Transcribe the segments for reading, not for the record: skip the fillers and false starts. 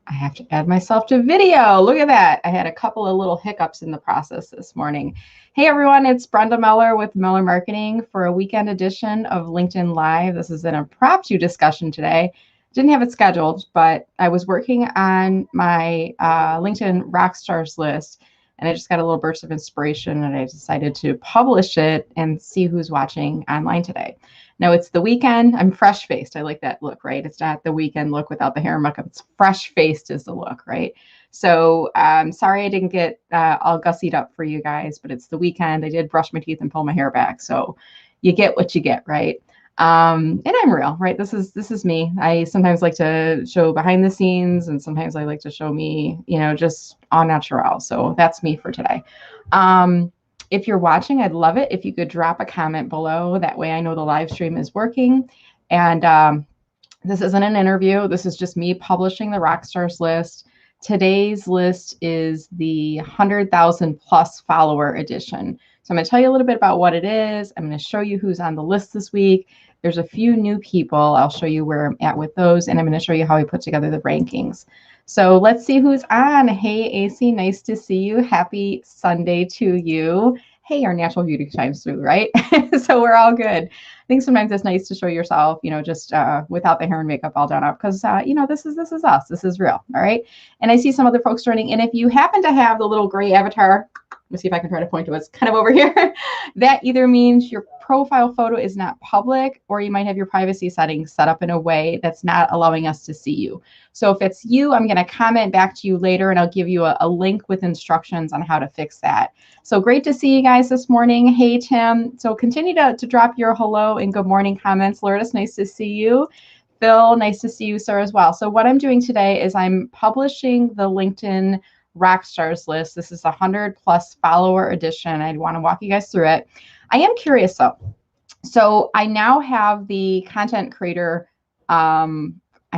I have to add myself to video. Look at that. I had a couple of little hiccups in the process this morning. Hey everyone, it's Brenda Meller with Meller Marketing for a weekend edition of LinkedIn Live. This is an impromptu discussion today. Didn't have it scheduled, but I was working on my LinkedIn Rockstars list, and I just got a little burst of inspiration, and I decided to publish it and see who's watching online today. Now it's the weekend. I'm fresh faced. I like that look, right? It's not the weekend look without the hair and makeup. It's fresh faced is the look, right? So sorry I didn't get all gussied up for you guys, but it's the weekend. I did brush my teeth and pull my hair back. So you get what you get, right? And I'm real, right? This is me. I sometimes like to show behind the scenes, and sometimes I like to show me, just au natural. So that's me for today. If you're watching, I'd love it if you could drop a comment below. That way I know the live stream is working. And this isn't an interview. This is just me publishing the Rockstars list. Today's list is the 100,000 plus follower edition. So I'm going to tell you a little bit about what it is. I'm going to show you who's on the list this week. There's a few new people. I'll show you where I'm at with those, and I'm going to show you how I put together the rankings. So let's see who's on. Hey, AC, nice to see you. Happy Sunday to you. Hey, our natural beauty shines through, right? So we're all good. I think sometimes it's nice to show yourself, just without the hair and makeup all done up, because, this is us. This is real, all right? And I see some other folks joining. And if you happen to have the little gray avatar, let me see if I can try to point to it. It's kind of over here. That either means your profile photo is not public, or you might have your privacy settings set up in a way that's not allowing us to see you. So if it's you, I'm going to comment back to you later, and I'll give you a link with instructions on how to fix that. So great to see you guys this morning. Hey, Tim. So continue to drop your hello and good morning comments. Lourdes, nice to see you. Phil, nice to see you, sir, as well. So what I'm doing today is I'm publishing the LinkedIn Rockstars list. This is a 100 plus follower edition. I want to walk you guys through it. I am curious though. So I now have the content creator, I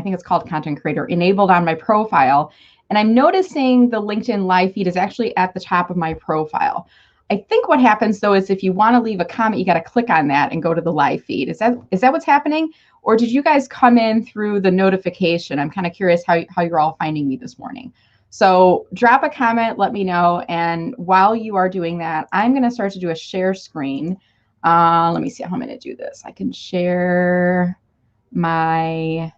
think it's called content creator, enabled on my profile. And I'm noticing the LinkedIn live feed is actually at the top of my profile. I think what happens though is if you want to leave a comment, you got to click on that and go to the live feed. Is that what's happening? Or did you guys come in through the notification? I'm kind of curious how you're all finding me this morning. So drop a comment, let me know. And while you are doing that, I'm going to start to do a share screen. Let me see how I'm going to do this. I can share my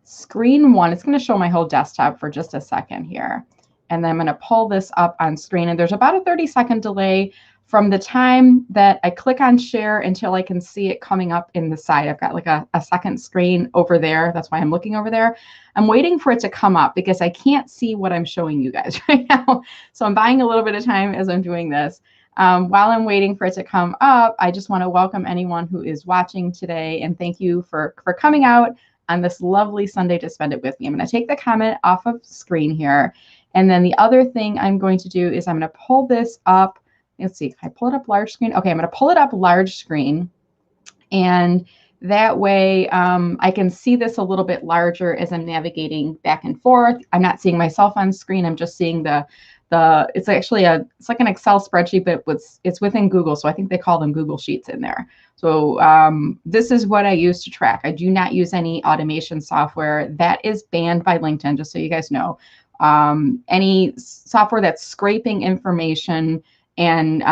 screen one. It's going to show my whole desktop for just a second here. And then I'm going to pull this up on screen. And there's about a 30-second delay from the time that I click on share until I can see it coming up in the side. I've got like a second screen over there. That's why I'm looking over there. I'm waiting for it to come up because I can't see what I'm showing you guys right now. So I'm buying a little bit of time as I'm doing this. While I'm waiting for it to come up, I just want to welcome anyone who is watching today, and thank you for coming out on this lovely Sunday to spend it with me. I'm going to take the comment off of screen here. And then the other thing I'm going to do is I'm going to pull this up. Let's see, can I pull it up large screen? Okay, I'm going to pull it up large screen. And that way I can see this a little bit larger as I'm navigating back and forth. I'm not seeing myself on screen. I'm just seeing it's actually it's like an Excel spreadsheet, but it's within Google. So I think they call them Google Sheets in there. So this is what I use to track. I do not use any automation software. That is banned by LinkedIn, just so you guys know. Any software that's scraping information and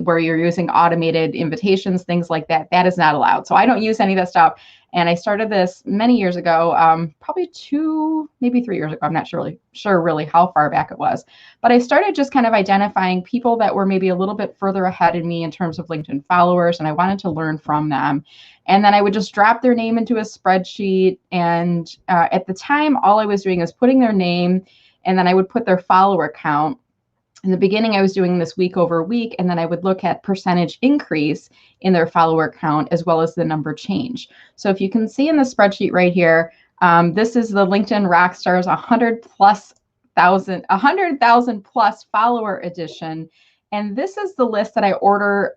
where you're using automated invitations, things like that, that is not allowed. So I don't use any of that stuff. And I started this many years ago, probably 2, maybe 3 years ago. I'm not sure really how far back it was. But I started just kind of identifying people that were maybe a little bit further ahead of me in terms of LinkedIn followers, and I wanted to learn from them. And then I would just drop their name into a spreadsheet. And at the time, all I was doing is putting their name, and then I would put their follower count. In the beginning, I was doing this week over week, and then I would look at percentage increase in their follower count as well as the number change. So if you can see in the spreadsheet right here, this is the LinkedIn Rockstars 100,000 plus follower edition. And this is the list that I order.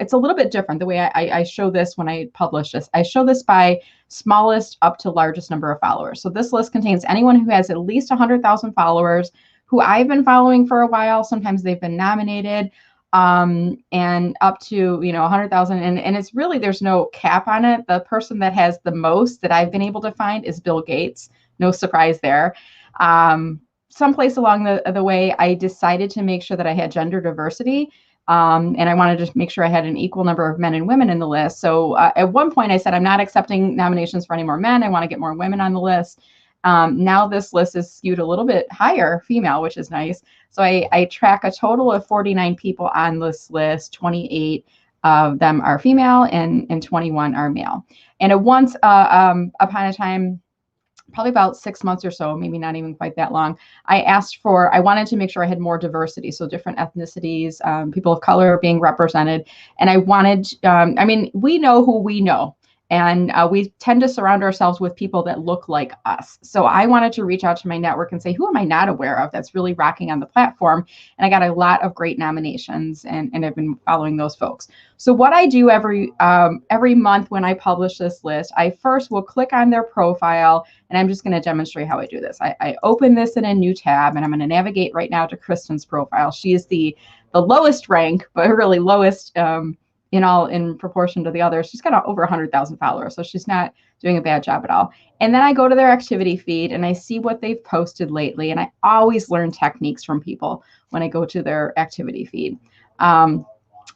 It's a little bit different the way I show this when I publish this. I show this by smallest up to largest number of followers. So this list contains anyone who has at least 100,000 followers, who I've been following for a while. Sometimes they've been nominated, and up to 100,000. And it's really, there's no cap on it. The person that has the most that I've been able to find is Bill Gates. No surprise there. Someplace along the way, I decided to make sure that I had gender diversity. And I wanted to make sure I had an equal number of men and women in the list. So at one point I said, I'm not accepting nominations for any more men. I want to get more women on the list. Now this list is skewed a little bit higher female, which is nice. So I track a total of 49 people on this list. 28 of them are female and 21 are male. And once upon a time, probably about 6 months or so, maybe not even quite that long, I wanted to make sure I had more diversity. So different ethnicities, people of color being represented. And I wanted, we know who we know. And we tend to surround ourselves with people that look like us. So I wanted to reach out to my network and say, who am I not aware of that's really rocking on the platform? And I got a lot of great nominations, and I've been following those folks. So what I do every month when I publish this list, I first will click on their profile, and I'm just going to demonstrate how I do this. I open this in a new tab, and I'm going to navigate right now to Kristen's profile. She is the lowest rank, but really lowest in proportion to the others. She's got over 100,000 followers, so she's not doing a bad job at all. And then I go to their activity feed and I see what they've posted lately. And I always learn techniques from people when I go to their activity feed. And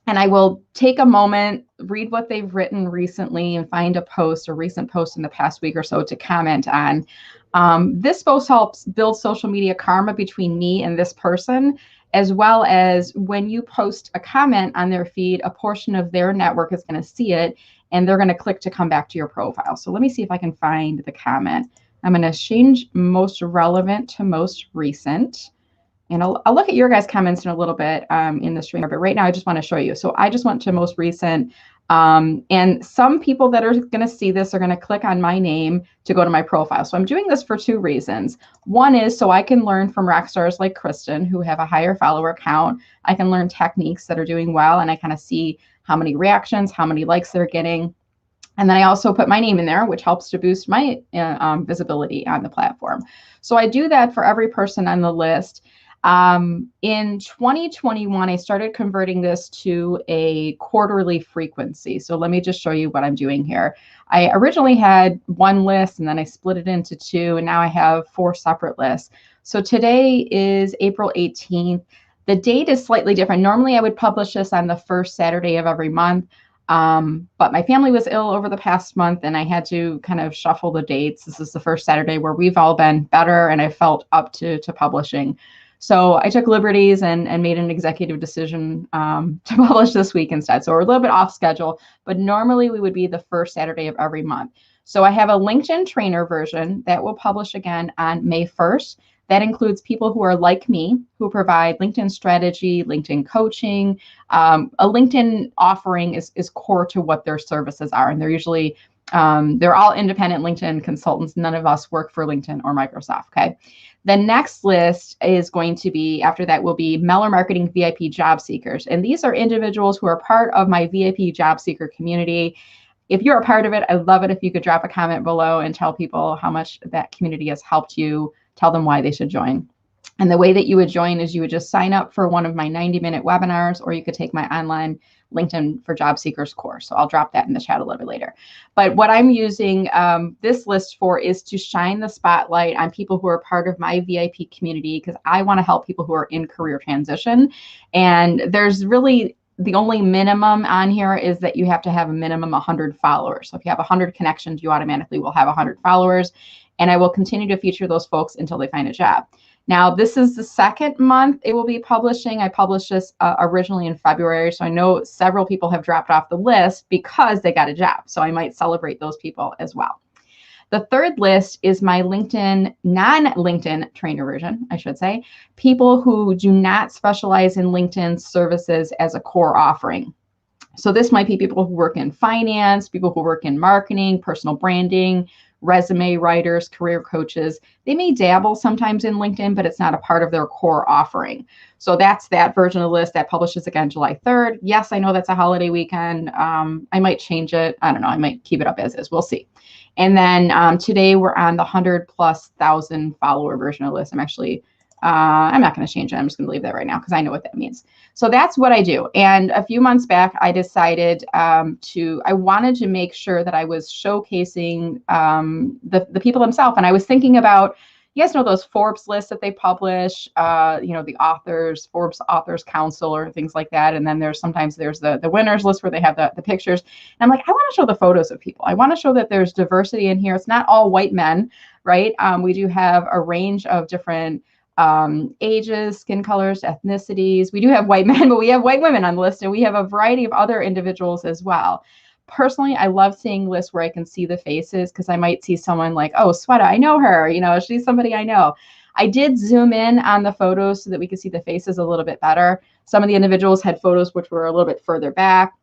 I will take a moment, read what they've written recently, and find a recent post in the past week or so to comment on. This post helps build social media karma between me and this person, as well as when you post a comment on their feed, a portion of their network is going to see it, and they're going to click to come back to your profile. So let me see if I can find the comment. I'm going to change most relevant to most recent. And I'll look at your guys' comments in a little bit in the stream, but right now I just want to show you. So I just went to most recent. And some people that are going to see this are going to click on my name to go to my profile. So I'm doing this for two reasons. One is so I can learn from rock stars like Kristen, who have a higher follower count. I can learn techniques that are doing well, and I kind of see how many reactions, how many likes they're getting. And then I also put my name in there, which helps to boost my visibility on the platform. So I do that for every person on the list. In 2021, I started converting this to a quarterly frequency. So let me just show you what I'm doing here. I originally had one list, and then I split it into two, and now I have 4 separate lists. So today is April 18th. The date is slightly different. Normally I would publish this on the first Saturday of every month. But my family was ill over the past month, and I had to kind of shuffle the dates. This is the first Saturday where we've all been better, and I felt up to publishing. So I took liberties and made an executive decision to publish this week instead. So we're a little bit off schedule, but normally we would be the first Saturday of every month. So I have a LinkedIn trainer version that will publish again on May 1st. That includes people who are like me, who provide LinkedIn strategy, LinkedIn coaching. A LinkedIn offering is core to what their services are. And they're usually, they're all independent LinkedIn consultants. None of us work for LinkedIn or Microsoft, okay? The next list is going to be, after that will be Meller Marketing VIP job seekers. And these are individuals who are part of my VIP job seeker community. If you're a part of it, I'd love it if you could drop a comment below and tell people how much that community has helped you, tell them why they should join. And the way that you would join is you would just sign up for one of my 90-minute webinars, or you could take my online LinkedIn for Job Seekers course. So I'll drop that in the chat a little bit later. But what I'm using this list for is to shine the spotlight on people who are part of my VIP community, because I want to help people who are in career transition. And there's really, the only minimum on here is that you have to have a minimum 100 followers. So if you have 100 connections, you automatically will have 100 followers. And I will continue to feature those folks until they find a job. Now, this is the second month it will be publishing. I published this originally in February, so I know several people have dropped off the list because they got a job. So I might celebrate those people as well. The third list is my LinkedIn, non-LinkedIn trainer version, I should say, people who do not specialize in LinkedIn services as a core offering. So this might be people who work in finance, people who work in marketing, personal branding, resume writers, career coaches. They may dabble sometimes in LinkedIn, but it's not a part of their core offering. So that's that version of the list that publishes again July 3rd. Yes, I know that's a holiday weekend. I might change it. I don't know. I might keep it up as is. We'll see. And then today we're on the 100,000+ follower version of the list. I'm not going to change it. I'm just going to leave that right now because I know what that means. So that's what I do. And a few months back, I decided I wanted to make sure that I was showcasing the people themselves. And I was thinking about, You guys know those Forbes lists that they publish, the authors, Forbes Authors Council or things like that. And then sometimes there's the winners list where they have the pictures. And I'm like, I want to show the photos of people. I want to show that there's diversity in here. It's not all white men, right? We do have a range of different ages, skin colors, ethnicities. We do have white men, but we have white women on the list, and we have a variety of other individuals as well. Personally, I love seeing lists where I can see the faces, because I might see someone like, oh, Sweta, I know her, she's somebody I know. I did zoom in on the photos so that we could see the faces a little bit better. Some of the individuals had photos which were a little bit further back.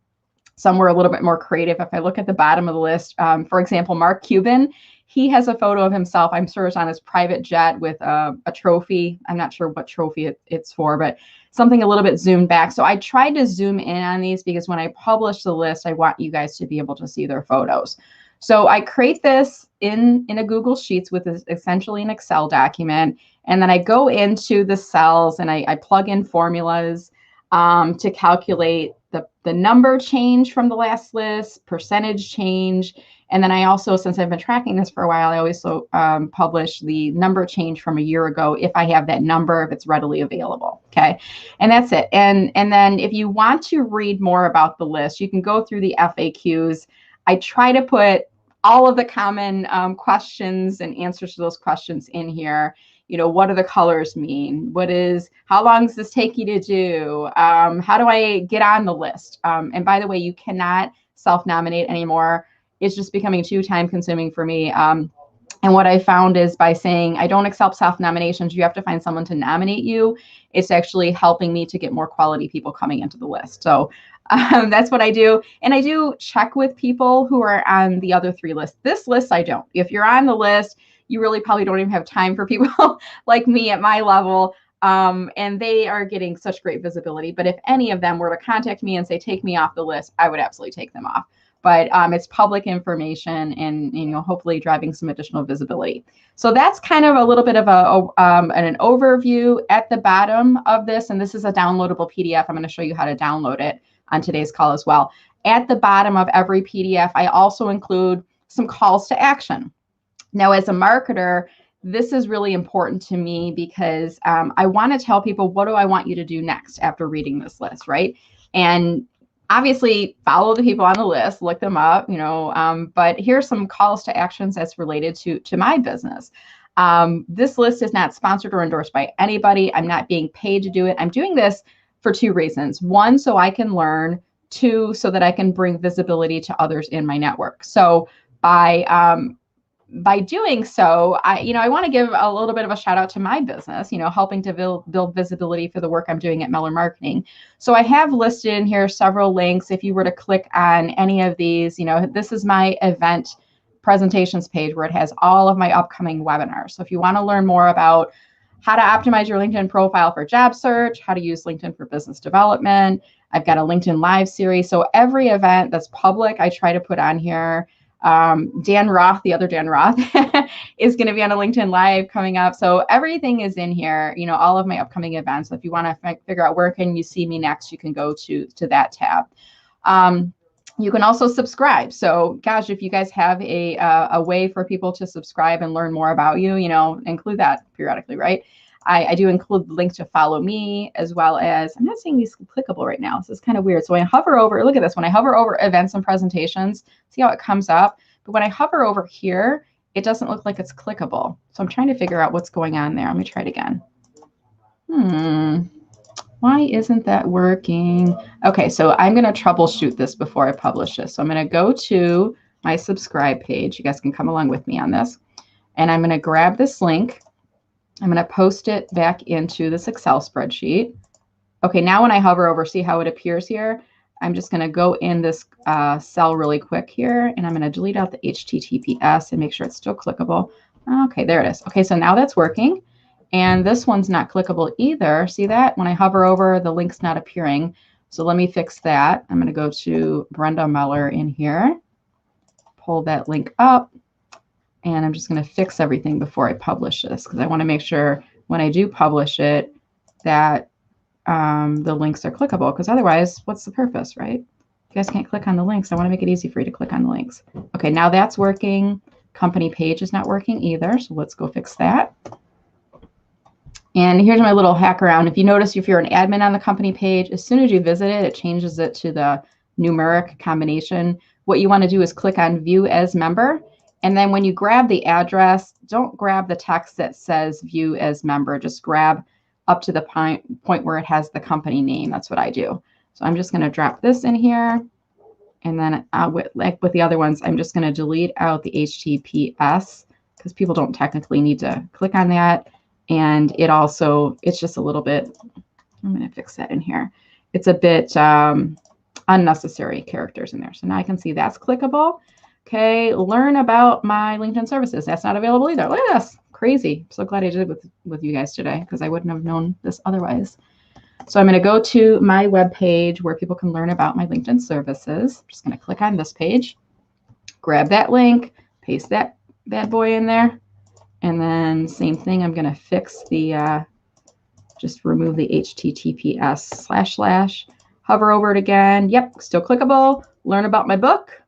Some were a little bit more creative. If I look at the bottom of the list, for example, Mark Cuban, he has a photo of himself, I'm sure it's on his private jet with a trophy. I'm not sure what trophy it's for, but something a little bit zoomed back. So I tried to zoom in on these because when I publish the list, I want you guys to be able to see their photos. So I create this in a Google Sheets with essentially an Excel document. And then I go into the cells and I plug in formulas to calculate the number change from the last list, percentage change. And then I also, since I've been tracking this for a while, I always publish the number change from a year ago if I have that number, if it's readily available. Okay. And that's it. And then if you want to read more about the list, you can go through the FAQs. I try to put all of the common questions and answers to those questions in here. What do the colors mean? How long does this take you to do? How do I get on the list? And by the way, you cannot self-nominate anymore. It's just becoming too time consuming for me. And what I found is by saying I don't accept self-nominations, you have to find someone to nominate you. It's actually helping me to get more quality people coming into the list. So that's what I do. And I do check with people who are on the other 3 lists. This list, I don't. If you're on the list, you really probably don't even have time for people like me at my level. And they are getting such great visibility. But if any of them were to contact me and say, take me off the list, I would absolutely take them off. But it's public information and, hopefully driving some additional visibility. So that's kind of a little bit of an overview at the bottom of this. And this is a downloadable PDF. I'm going to show you how to download it on today's call as well. At the bottom of every PDF, I also include some calls to action. Now, as a marketer, this is really important to me because I want to tell people, what do I want you to do next after reading this list, right? And obviously follow the people on the list, look them up, but here's some calls to actions that's related to my business. This list is not sponsored or endorsed by anybody. I'm not being paid to do it. I'm doing this for 2 reasons. 1, so I can learn. 2, so that I can bring visibility to others in my network. So by doing so, I want to give a little bit of a shout out to my business, helping to build visibility for the work I'm doing at Meller Marketing. So I have listed in here several links. If you were to click on any of these, this is my event presentations page where it has all of my upcoming webinars. So if you want to learn more about how to optimize your LinkedIn profile for job search, how to use LinkedIn for business development, I've got a LinkedIn Live series. So every event that's public, I try to put on here. Dan Roth, the other Dan Roth, is going to be on a LinkedIn Live coming up. So everything is in here, all of my upcoming events. So if you want to figure out where can you see me next, you can go to that tab. You can also subscribe. So gosh, if you guys have a way for people to subscribe and learn more about you, include that periodically, right? I do include the link to follow me, as well as, I'm not seeing these clickable right now. This is kind of weird. So when I hover over, look at this, when I hover over events and presentations, see how it comes up? But when I hover over here, it doesn't look like it's clickable. So I'm trying to figure out what's going on there. Let me try it again. Why isn't that working? Okay, so I'm going to troubleshoot this before I publish this. So I'm going to go to my subscribe page. You guys can come along with me on this. And I'm going to grab this link. I'm going to post it back into this Excel spreadsheet. Okay, now when I hover over, see how it appears here? I'm just going to go in this cell really quick here, and I'm going to delete out the HTTPS and make sure it's still clickable. Okay, there it is. Okay, so now that's working. And this one's not clickable either. See that? When I hover over, the link's not appearing. So let me fix that. I'm going to go to Brenda Meller in here, pull that link up. And I'm just going to fix everything before I publish this, because I want to make sure when I do publish it that the links are clickable, because otherwise, what's the purpose, right? You guys can't click on the links. I want to make it easy for you to click on the links. Okay, now that's working. company page is not working either. So let's go fix that. And here's my little hack around. If you notice, if you're an admin on the company page, as soon as you visit it, it changes it to the numeric combination. What you want to do is click on View as Member. And then when you grab the address, don't grab the text that says View as Member. Just grab up to the point where it has the company name. That's what I do. So I'm just going to drop this in here. And then like with the other ones, I'm just going to delete out the HTTPS because people don't technically need to click on that. And it's just a little bit, I'm going to fix that in here. It's a bit unnecessary characters in there. So now I can see that's clickable. Okay, learn about my LinkedIn services. That's not available either. Look at this, crazy. I'm so glad I did it with you guys today because I wouldn't have known this otherwise. So I'm going to go to my web page where people can learn about my LinkedIn services. I'm just going to click on this page, grab that link, paste that bad boy in there. And then same thing, I'm going to fix the, just remove the HTTPS // hover over it again. Yep, still clickable. Learn about my book.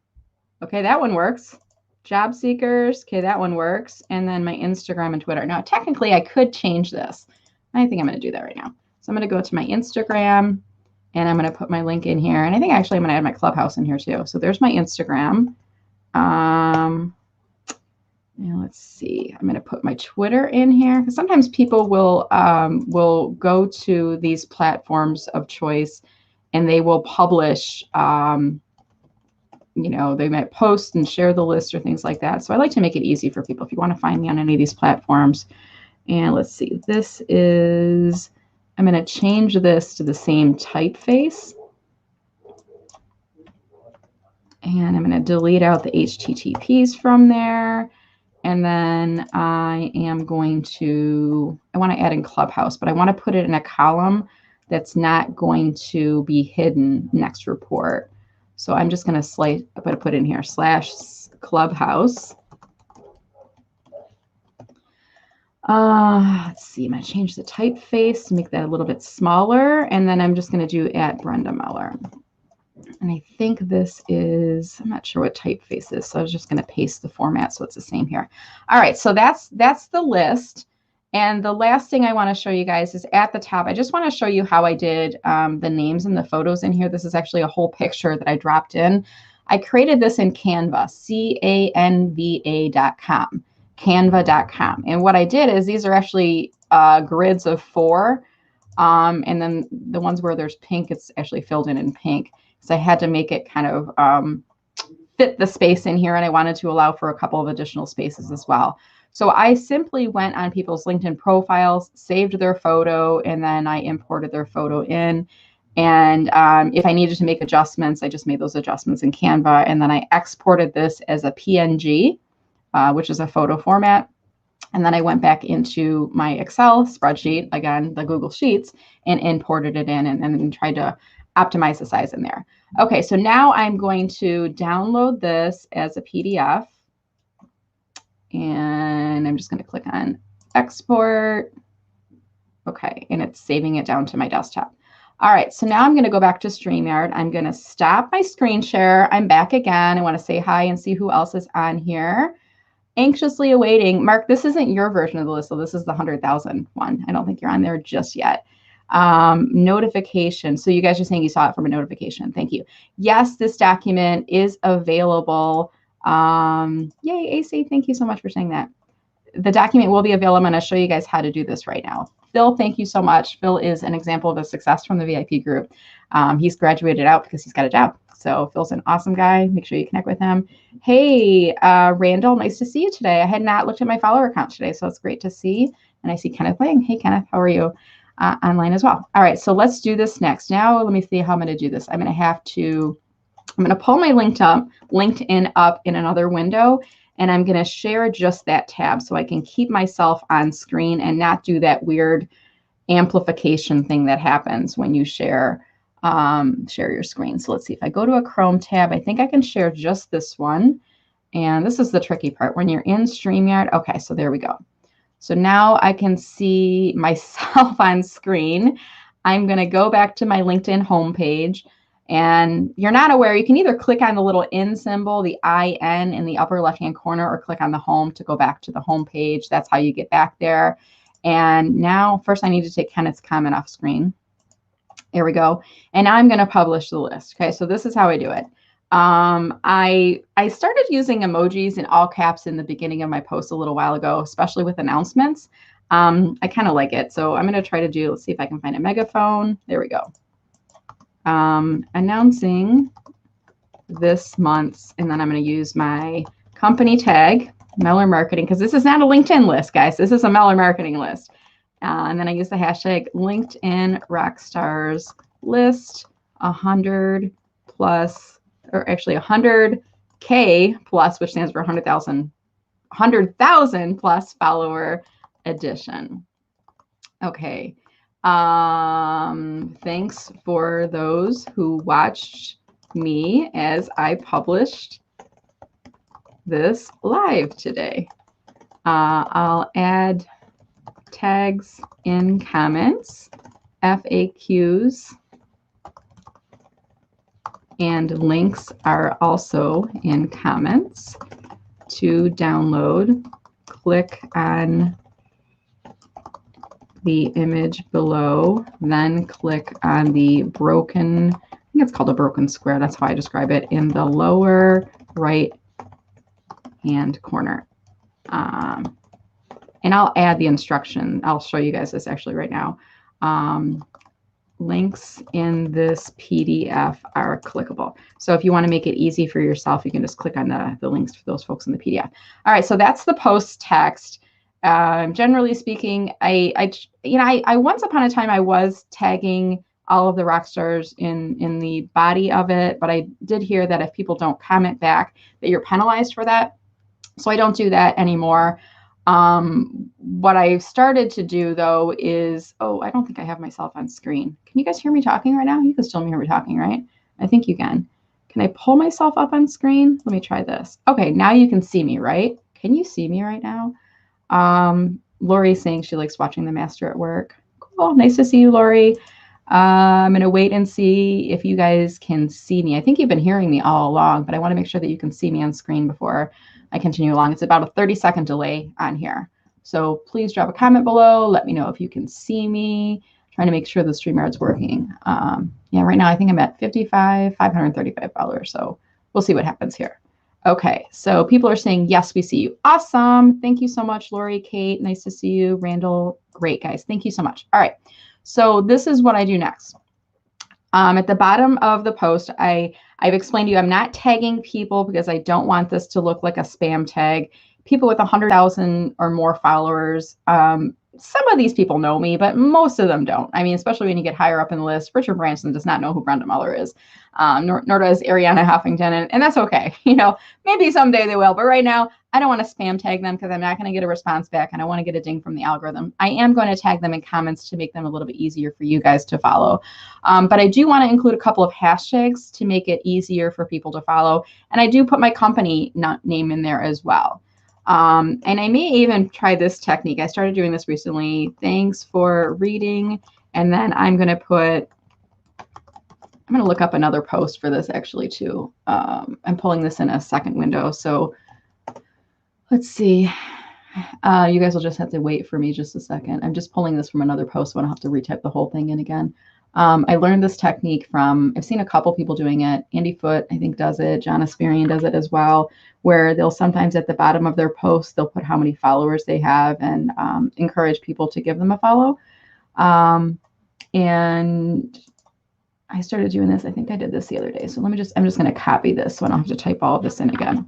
Okay, that one works. Job seekers. Okay, that one works. And then my Instagram and Twitter. Now, technically, I could change this. I think I'm going to do that right now. So I'm going to go to my Instagram and I'm going to put my link in here. And I think actually I'm going to add my Clubhouse in here too. So there's my Instagram. Now let's see, I'm going to put my Twitter in here because sometimes people will go to these platforms of choice and they will publish, you know, they might post and share the list or things like that. So I like to make it easy for people if you want to find me on any of these platforms. And let's see, this is, I'm going to change this to the same typeface. And I'm going to delete out the HTTPs from there. And then I am going to, I want to add in Clubhouse, but I want to put it in a column that's not going to be hidden next report. So I'm just going to put in here /Clubhouse. Let's see, I'm going to change the typeface to make that a little bit smaller. And then I'm just going to do @BrendaMeller. And I think this is, I'm not sure what typeface is, so I was just going to paste the format so it's the same here. All right, so that's the list. And the last thing I want to show you guys is at the top, I just want to show you how I did the names and the photos in here. This is actually a whole picture that I dropped in. I created this in Canva, canva.com, canva.com. And what I did is these are actually grids of 4. And then the ones where there's pink, it's actually filled in pink. So I had to make it kind of fit the space in here, and I wanted to allow for a couple of additional spaces as well. So I simply went on people's LinkedIn profiles, saved their photo, and then I imported their photo in. And if I needed to make adjustments, I just made those adjustments in Canva, and then I exported this as a PNG, which is a photo format. And then I went back into my Excel spreadsheet, again, the Google Sheets, and imported it in and tried to optimize the size in there. Okay, so now I'm going to download this as a PDF. And I'm just going to click on export. Okay, and it's saving it down to my desktop. All right, so now I'm going to go back to StreamYard. I'm going to stop my screen share. I'm back again. I want to say hi and see who else is on here. Anxiously awaiting. Mark, this isn't your version of the list, so this is the 100,000 one. I don't think you're on there just yet. Notification. So you guys are saying you saw it from a notification. Thank you. Yes, this document is available. Yay, AC, thank you so much for saying that. The document will be available. I'm going to show you guys how to do this right now. Phil, thank you so much. Phil is an example of a success from the VIP group. He's graduated out because he's got a job. So Phil's an awesome guy. Make sure you connect with him. Hey, Randall, nice to see you today. I had not looked at my follower account today, so it's great to see. And I see Kenneth Lang. Hey, Kenneth, how are you? Online as well. All right, so let's do this next. Now, let me see how I'm going to do this. I'm going to pull my LinkedIn up in another window, and I'm going to share just that tab so I can keep myself on screen and not do that weird amplification thing that happens when you share your screen. So let's see, if I go to a Chrome tab, I think I can share just this one. And this is the tricky part when you're in StreamYard. Okay, so there we go. So now I can see myself on screen. I'm going to go back to my LinkedIn homepage. and you're not aware, you can either click on the little in symbol, the IN in the upper left-hand corner, or click on the home to go back to the home page. That's how you get back there. And now first I need to take Kenneth's comment off screen. There we go. And now I'm going to publish the list. Okay, so this is how I do it. I started using emojis in all caps in the beginning of my post a little while ago, especially with announcements. I kind of like it. So I'm going to try to do, let's see if I can find a megaphone. There we go. Announcing this month's, and then I'm going to use my company tag, Meller Marketing, because this is not a LinkedIn list, guys. This is a Meller Marketing list. And then I use the hashtag LinkedIn Rockstars list 100 plus, or actually 100K plus, which stands for 100,000 plus follower edition. Okay. Thanks for those who watched me as I published this live today. I'll add tags in comments, FAQs, and links are also in comments to download. Click on the image below, then click on the broken, I think it's called a broken square, that's how I describe it, in the lower right hand corner. And I'll add the instruction. I'll show you guys this actually right now. Links in this PDF are clickable. So if you want to make it easy for yourself, you can just click on the links for those folks in the PDF. All right, so that's the post text. Generally speaking, I once upon a time I was tagging all of the rock stars in the body of it, but I did hear that if people don't comment back, that you're penalized for that. So I don't do that anymore. What I started to do though is, oh, I don't think I have myself on screen. Can you guys hear me talking right now? You can still hear me talking, right? I think you can. Can I pull myself up on screen? Let me try this. Okay, now you can see me, right? Can you see me right now? Lori's saying she likes watching the master at work. Cool, nice to see you, Lori. I'm going to wait and see if you guys can see me. I think you've been hearing me all along, but I want to make sure that you can see me on screen before I continue along. It's about a 30-second delay on here. So please drop a comment below. Let me know if you can see me. Trying to make sure the StreamYard's working. Yeah, right now I think I'm at 535 followers. So we'll see what happens here. Okay, so people are saying, yes, we see you. Awesome. Thank you so much, Lori, Kate. Nice to see you. Randall, great, guys. Thank you so much. All right, so this is what I do next. At the bottom of the post, I've explained to you, I'm not tagging people because I don't want this to look like a spam tag. People with 100,000 or more followers, some of these people know me, but most of them don't. I mean, especially when you get higher up in the list. Richard Branson does not know who Brenda Meller is, nor does Ariana Huffington, and that's okay. You know, maybe someday they will, but right now I don't want to spam tag them because I'm not going to get a response back, and I want to get a ding from the algorithm. I am going to tag them in comments to make them a little bit easier for you guys to follow. But I do want to include a couple of hashtags to make it easier for people to follow, and I do put my company name in there as well. And I may even try this technique. I started doing this recently. Thanks for reading. And then I'm going to look up another post for this actually too. I'm pulling this in a second window. So let's see. You guys will just have to wait for me just a second. I'm just pulling this from another post, so I don't have to retype the whole thing in again. I learned this technique from, I've seen a couple people doing it. Andy Foote, I think, does it. John Asperian does it as well, where they'll sometimes at the bottom of their post, they'll put how many followers they have and encourage people to give them a follow. And I started doing this. I think I did this the other day. So I'm just going to copy this so I don't have to type all of this in again.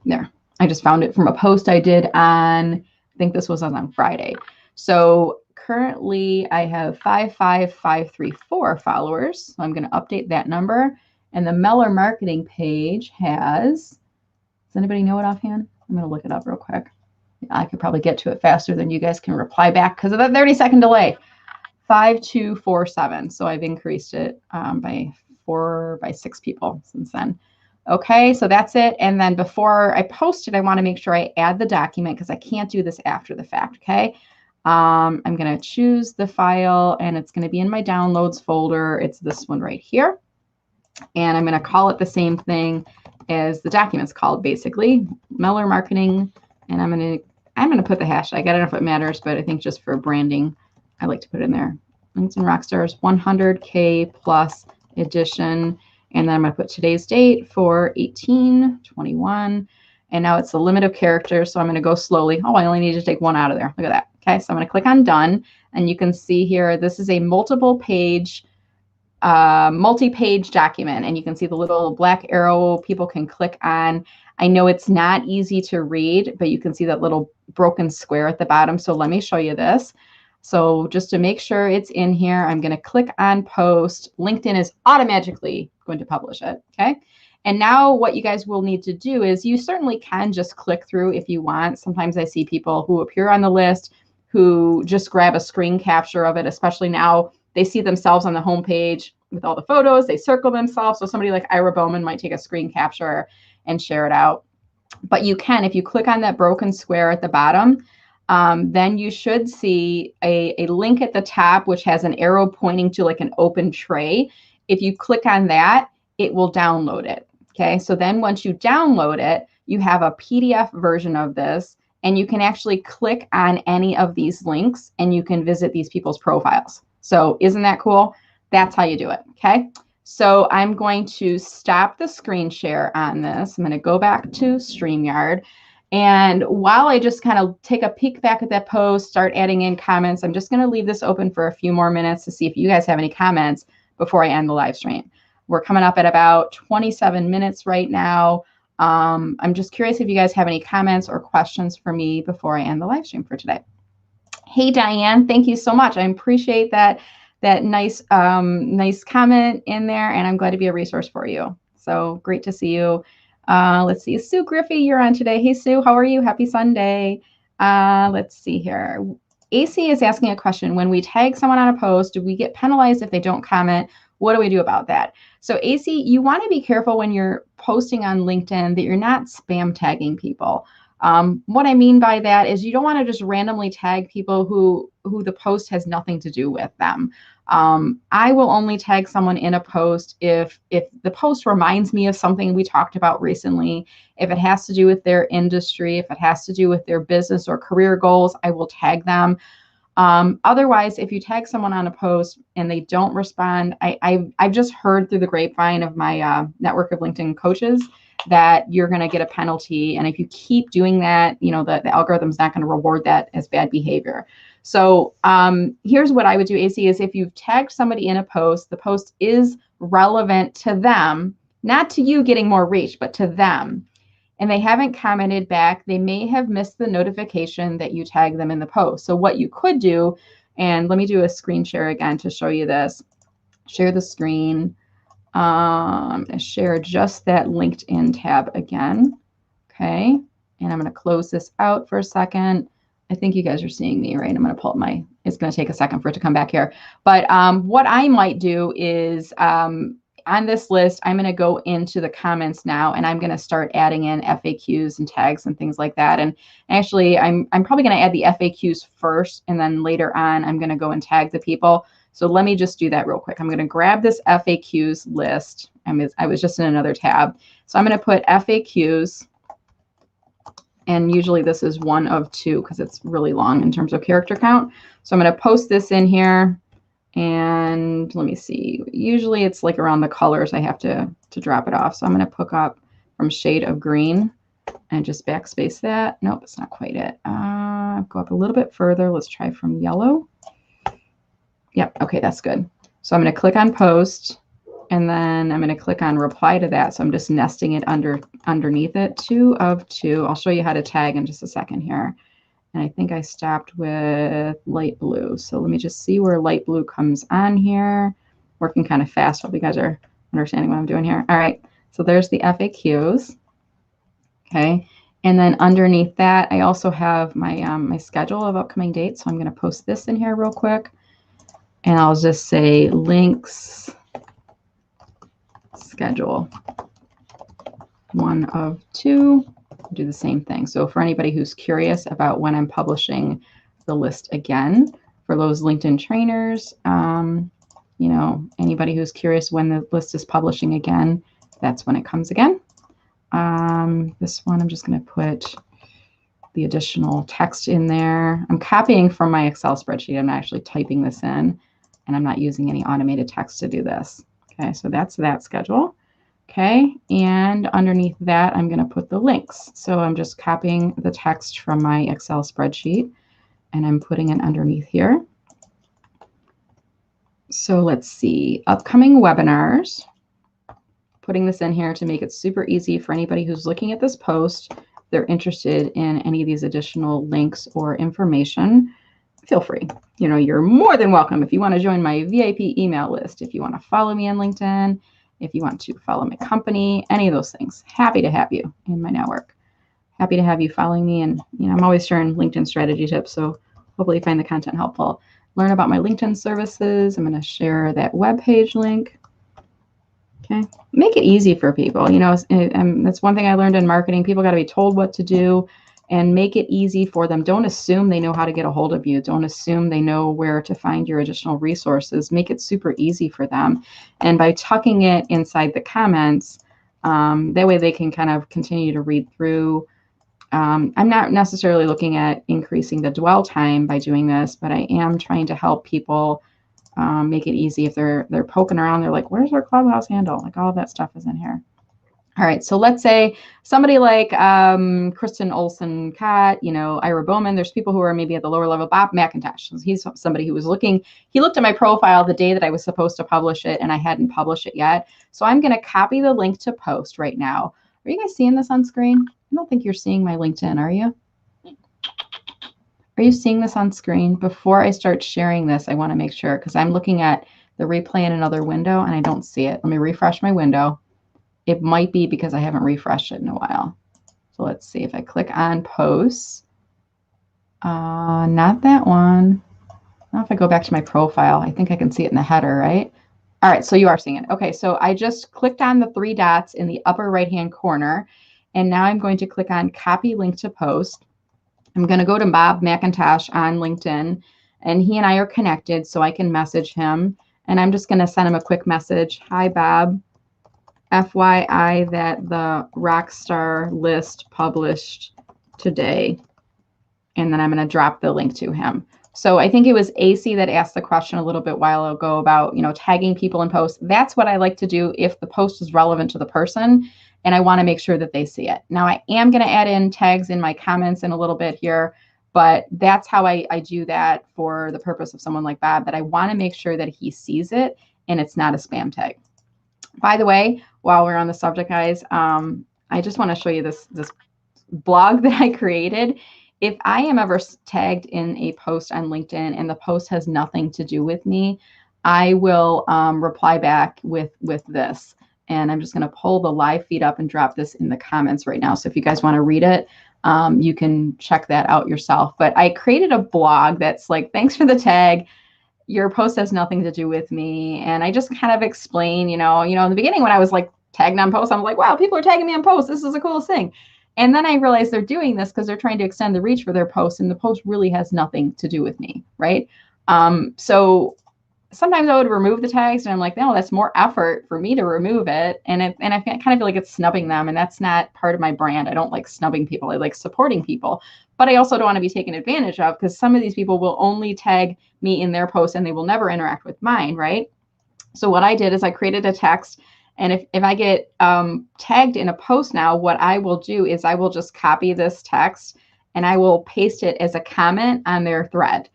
There. I just found it from a post I did on, I think this was on Friday. So currently I have 55534 followers. So I'm going to update that number. And the Meller Marketing page has, does anybody know it offhand? I'm going to look it up real quick. I could probably get to it faster than you guys can reply back because of that 30-second delay. 5247. So I've increased it by 6 people since then. Okay, so that's it. And then before I post it, I want to make sure I add the document because I can't do this after the fact, okay? I'm going to choose the file, and it's going to be in my downloads folder. It's this one right here. And I'm going to call it the same thing as the document's called, basically, Meller Marketing. And I'm going to put the hashtag. I don't know if it matters, but I think just for branding, I like to put it in there. LinkedIn Rockstars 100K plus edition. And then I'm going to put today's date for 18/21. And now it's the limit of characters. So I'm going to go slowly. Oh, I only need to take one out of there. Look at that. Okay, so I'm going to click on done. And you can see here, this is a multi-page document, and you can see the little black arrow people can click on. I know it's not easy to read, but you can see that little broken square at the bottom. So let me show you this. So just to make sure it's in here, I'm going to click on post. LinkedIn is automatically going to publish it. Okay. And now what you guys will need to do is you certainly can just click through if you want. Sometimes I see people who appear on the list who just grab a screen capture of it, especially now they see themselves on the homepage with all the photos, they circle themselves. So somebody like Ira Bowman might take a screen capture and share it out. But you can, if you click on that broken square at the bottom, then you should see a link at the top, which has an arrow pointing to like an open tray. If you click on that, it will download it. Okay, so then once you download it, you have a PDF version of this, and you can actually click on any of these links and you can visit these people's profiles. So isn't that cool? That's how you do it. Okay. So I'm going to stop the screen share on this. I'm going to go back to StreamYard. And while I just kind of take a peek back at that post, start adding in comments, I'm just going to leave this open for a few more minutes to see if you guys have any comments before I end the live stream. We're coming up at about 27 minutes right now. I'm just curious if you guys have any comments or questions for me before I end the live stream for today. Hey, Diane, thank you so much. I appreciate that nice comment in there, and I'm glad to be a resource for you. So great to see you. Let's see, Sue Griffey, you're on today. Hey, Sue, how are you? Happy Sunday. Let's see here. AC is asking a question. When we tag someone on a post, do we get penalized if they don't comment? What do we do about that? So AC, you want to be careful when you're posting on LinkedIn that you're not spam tagging people. What I mean by that is you don't want to just randomly tag people who the post has nothing to do with them. I will only tag someone in a post if the post reminds me of something we talked about recently, if it has to do with their industry, if it has to do with their business or career goals, I will tag them. Otherwise, if you tag someone on a post and they don't respond, I've just heard through the grapevine of my network of LinkedIn coaches that you're going to get a penalty. And if you keep doing that, you know, the algorithm's not going to reward that as bad behavior. So here's what I would do, AC, is if you've tagged somebody in a post, the post is relevant to them, not to you getting more reach, but to them, and they haven't commented back, they may have missed the notification that you tagged them in the post. So what you could do, and let me do a screen share again to show you this. Share the screen. I'm going to share just that LinkedIn tab again. Okay. And I'm going to close this out for a second. I think you guys are seeing me, right? I'm going to pull up it's going to take a second for it to come back here. But what I might do is on this list, I'm going to go into the comments now, and I'm going to start adding in FAQs and tags and things like that. And actually, I'm probably going to add the FAQs first, and then later on, I'm going to go and tag the people. So let me just do that real quick. I'm going to grab this FAQs list. I was just in another tab. So I'm going to put FAQs, and usually this is 1 of 2 because it's really long in terms of character count. So I'm going to post this in here. And let me see, usually it's like around the colors I have to drop it off. So I'm going to pick up from shade of green and just backspace that. Nope, it's not quite it. Go up a little bit further. Let's try from yellow. Yep, okay, that's good. So I'm going to click on post, and then I'm going to click on reply to that. So I'm just nesting it underneath it. 2 of 2. I'll show you how to tag in just a second here. And I think I stopped with light blue. So let me just see where light blue comes on here. Working kind of fast. Hope you guys are understanding what I'm doing here. All right. So there's the FAQs. Okay. And then underneath that, I also have my my schedule of upcoming dates. So I'm going to post this in here real quick. And I'll just say links schedule 1 of 2. Do the same thing. So for anybody who's curious about when I'm publishing the list again, for those LinkedIn trainers, you know, anybody who's curious when the list is publishing again, that's when it comes again. This one, I'm just going to put the additional text in there. I'm copying from my Excel spreadsheet. I'm actually typing this in, and I'm not using any automated text to do this. Okay, so that's that schedule. Okay, and underneath that, I'm going to put the links. So I'm just copying the text from my Excel spreadsheet, and I'm putting it underneath here. So let's see, upcoming webinars. Putting this in here to make it super easy for anybody who's looking at this post. If they're interested in any of these additional links or information, feel free. You know, you're more than welcome if you want to join my VIP email list, if you want to follow me on LinkedIn, if you want to follow my company, any of those things. Happy to have you in my network. Happy to have you following me. And, you know, I'm always sharing LinkedIn strategy tips, so hopefully you find the content helpful. Learn about my LinkedIn services. I'm going to share that webpage link. Okay, make it easy for people. You know, that's one thing I learned in marketing. People got to be told what to do, and make it easy for them. Don't assume they know how to get a hold of you. Don't assume they know where to find your additional resources. Make it super easy for them. And by tucking it inside the comments, that way they can kind of continue to read through. I'm not necessarily looking at increasing the dwell time by doing this, but I am trying to help people make it easy. If they're poking around, they're like, where's our Clubhouse handle? Like, all of that stuff is in here. All right, so let's say somebody like Kristen Olson Cott, you know, Ira Bowman, there's people who are maybe at the lower level. Bob McIntosh, he's somebody who was looking, he looked at my profile the day that I was supposed to publish it, and I hadn't published it yet. So I'm going to copy the link to post right now. Are you guys seeing this on screen? I don't think you're seeing my LinkedIn, are you? Are you seeing this on screen? Before I start sharing this, I want to make sure, because I'm looking at the replay in another window and I don't see it. Let me refresh my window. It might be because I haven't refreshed it in a while. So let's see if I click on posts. Not that one. Now if I go back to my profile, I think I can see it in the header, right? All right, so you are seeing it. Okay, so I just clicked on the 3 dots in the upper right-hand corner, and now I'm going to click on copy link to post. I'm going to go to Bob McIntosh on LinkedIn, and he and I are connected, so I can message him. And I'm just going to send him a quick message. Hi, Bob. FYI that the Rockstar list published today. And then I'm going to drop the link to him. So I think it was AC that asked the question a little bit while ago about, you know, tagging people in posts. That's what I like to do if the post is relevant to the person, and I want to make sure that they see it. Now, I am going to add in tags in my comments in a little bit here, but that's how I do that for the purpose of someone like Bob, that I want to make sure that he sees it and it's not a spam tag. By the way, while we're on the subject, guys, I just want to show you this blog that I created. If I am ever tagged in a post on LinkedIn and the post has nothing to do with me, I will reply back with this. And I'm just going to pull the live feed up and drop this in the comments right now. So if you guys want to read it, you can check that out yourself. But I created a blog that's like, thanks for the tag. Your post has nothing to do with me. And I just kind of explain, you know, in the beginning when I was like tagged on posts, I'm like, wow, people are tagging me on posts. This is the coolest thing. And then I realized they're doing this because they're trying to extend the reach for their post, and the post really has nothing to do with me, right? So sometimes I would remove the tags, and I'm like, no, that's more effort for me to remove it. And I kind of feel like it's snubbing them, and that's not part of my brand. I don't like snubbing people. I like supporting people. But I also don't want to be taken advantage of, because some of these people will only tag me in their posts and they will never interact with mine, right? So what I did is I created a text. And if I get tagged in a post now, what I will do is I will just copy this text and I will paste it as a comment on their thread.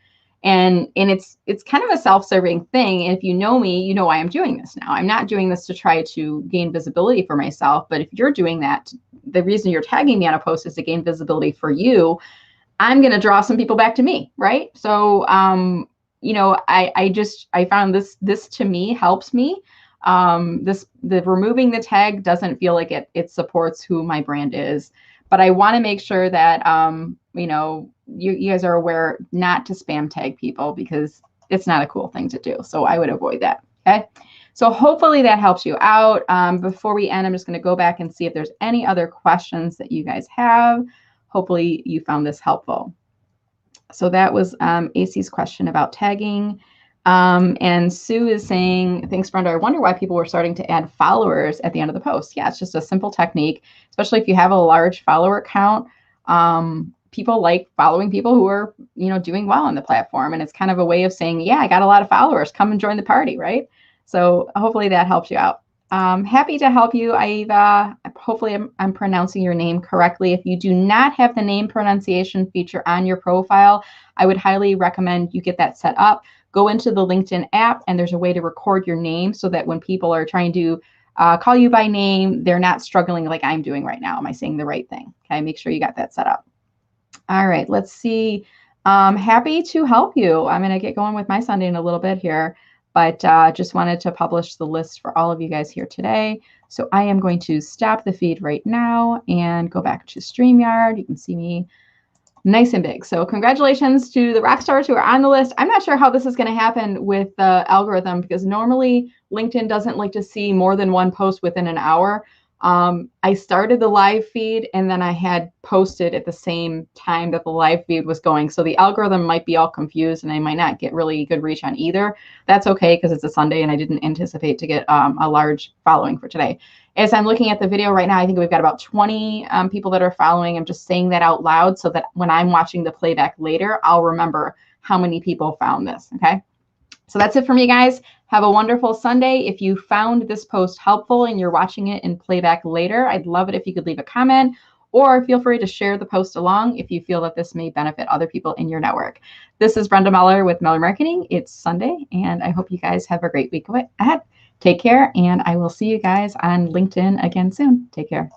And it's kind of a self-serving thing. And if you know me, you know why I'm doing this now. I'm not doing this to try to gain visibility for myself. But if you're doing that, the reason you're tagging me on a post is to gain visibility for you. I'm going to draw some people back to me, right? So, you know, I found this to me helps me. The removing the tag doesn't feel like it supports who my brand is, but I want to make sure that, you know, you guys are aware not to spam tag people, because it's not a cool thing to do. So I would avoid that. Okay. So hopefully that helps you out. Before we end, I'm just going to go back and see if there's any other questions that you guys have. Hopefully you found this helpful. So that was AC's question about tagging. And Sue is saying, thanks, Brenda. I wonder why people were starting to add followers at the end of the post. Yeah, it's just a simple technique, especially if you have a large follower count. People like following people who are, doing well on the platform. And it's kind of a way of saying, yeah, I got a lot of followers. Come and join the party, right? So hopefully that helps you out. Happy to help you, Aiva. Hopefully I'm pronouncing your name correctly. If you do not have the name pronunciation feature on your profile, I would highly recommend you get that set up. Go into the LinkedIn app, and there's a way to record your name so that when people are trying to call you by name, they're not struggling like I'm doing right now. Am I saying the right thing? Okay, make sure you got that set up. All right, let's see. Happy to help you. I'm going to get going with my Sunday in a little bit here, but just wanted to publish the list for all of you guys here today. So I am going to stop the feed right now and go back to StreamYard. You can see me nice and big. So congratulations to the rock stars who are on the list. I'm not sure how this is going to happen with the algorithm, because normally LinkedIn doesn't like to see more than one post within an hour. I started the live feed and then I had posted at the same time that the live feed was going. So the algorithm might be all confused and I might not get really good reach on either. That's okay, because it's a Sunday and I didn't anticipate to get a large following for today. As I'm looking at the video right now, I think we've got about 20 people that are following. I'm just saying that out loud so that when I'm watching the playback later, I'll remember how many people found this, okay? So that's it for me, guys. Have a wonderful Sunday. If you found this post helpful and you're watching it in playback later, I'd love it if you could leave a comment, or feel free to share the post along if you feel that this may benefit other people in your network. This is Brenda Meller with Meller Marketing. It's Sunday, and I hope you guys have a great week ahead. Take care, and I will see you guys on LinkedIn again soon. Take care.